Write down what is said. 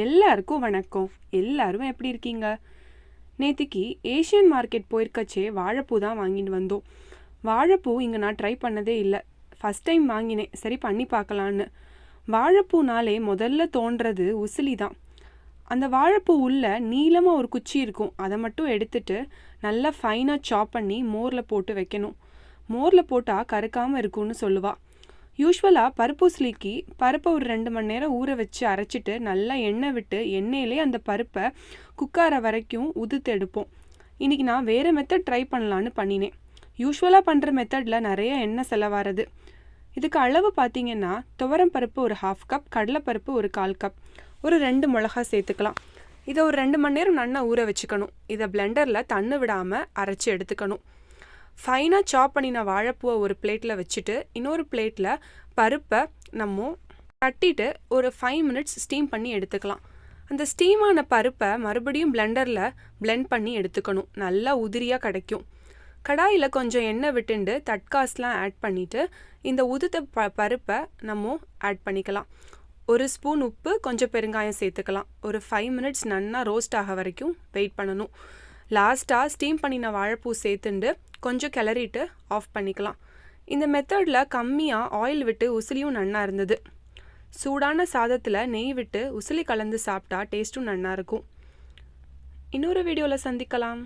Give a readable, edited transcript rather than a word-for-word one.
எல்லாருக்கும் வணக்கம். எல்லாரும் எப்படி இருக்கீங்க? நேத்திக்கு ஏஷியன் மார்க்கெட் போயிருக்கச்சே வாழைப்பூ தான் வாங்கிட்டு வந்தோம். வாழைப்பூ இங்கே நான் ட்ரை பண்ணதே இல்லை. ஃபஸ்ட் டைம் வாங்கினேன், சரி பண்ணி பார்க்கலான்னு. வாழைப்பூனாலே முதல்ல தோன்றது உசிலி தான். அந்த வாழைப்பூ உள்ள நீளமாக ஒரு குச்சி இருக்கும், அதை மட்டும் எடுத்துட்டு நல்லா ஃபைனாக சாப் பண்ணி மோரில் போட்டு வைக்கணும். மோரில் போட்டால் கருக்காமல் இருக்கும்னு சொல்லுவாள். யூஸ்வலாக பருப்பூசலிக்கு பருப்பை ஒரு 2 மணி நேரம் ஊற வச்சு அரைச்சிட்டு நல்லா எண்ணெய் விட்டு எண்ணெயிலே அந்த பருப்பை குக்கார வரைக்கும் உதுத்து எடுப்போம். இன்றைக்கி நான் வேறு மெத்தட் ட்ரை பண்ணலான்னு பண்ணினேன். யூஸ்வலாக பண்ணுற மெத்தடில் நிறைய எண்ணெய் செலவாகிறது. இதுக்கு அளவு பார்த்திங்கன்னா துவரம் பருப்பு ஒரு 1/2 கப், கடலைப்பருப்பு ஒரு 1/4 கப், ஒரு 2 மிளகா சேர்த்துக்கலாம். இதை ஒரு 2 மணி நேரம் நல்லா ஊற வச்சுக்கணும். இதை பிளெண்டரில் தண்ணி விடாமல் அரைச்சி எடுத்துக்கணும். ஃபைனாக சாப் பண்ணின வாழைப்பூவை ஒரு பிளேட்டில் வச்சுட்டு இன்னொரு பிளேட்டில் பருப்பை நம்ம தட்டிட்டு ஒரு 5 மினிட்ஸ் ஸ்டீம் பண்ணி எடுத்துக்கலாம். அந்த ஸ்டீமான பருப்பை மறுபடியும் பிளெண்டரில் பிளெண்ட் பண்ணி எடுத்துக்கணும். நல்லா உதிரியாக கிடைக்கும். கடாயில் கொஞ்சம் எண்ணெய் விட்டுண்டு தட்காஸ்லாம் ஆட் பண்ணிவிட்டு இந்த உதுத்த பருப்பை நம்ம ஆட் பண்ணிக்கலாம். ஒரு ஸ்பூன் உப்பு, கொஞ்சம் பெருங்காயம் சேர்த்துக்கலாம். ஒரு 5 மினிட்ஸ் நல்லா ரோஸ்ட் ஆக வரைக்கும் வெயிட் பண்ணணும். லாஸ்ட்டாக ஸ்டீம் பண்ணின வாழைப்பூ சேர்த்துண்டு கொஞ்சம் கிளறிட்டு ஆஃப் பண்ணிக்கலாம். இந்த மெத்தடில் கம்மியாக ஆயில் விட்டு உசிலியும் நன்னா இருந்தது. சூடான சாதத்தில் நெய் விட்டு உசிலி கலந்து சாப்பிட்டா டேஸ்ட்டும் நன்னா இருக்கும். இன்னொரு வீடியோவில் சந்திக்கலாம்.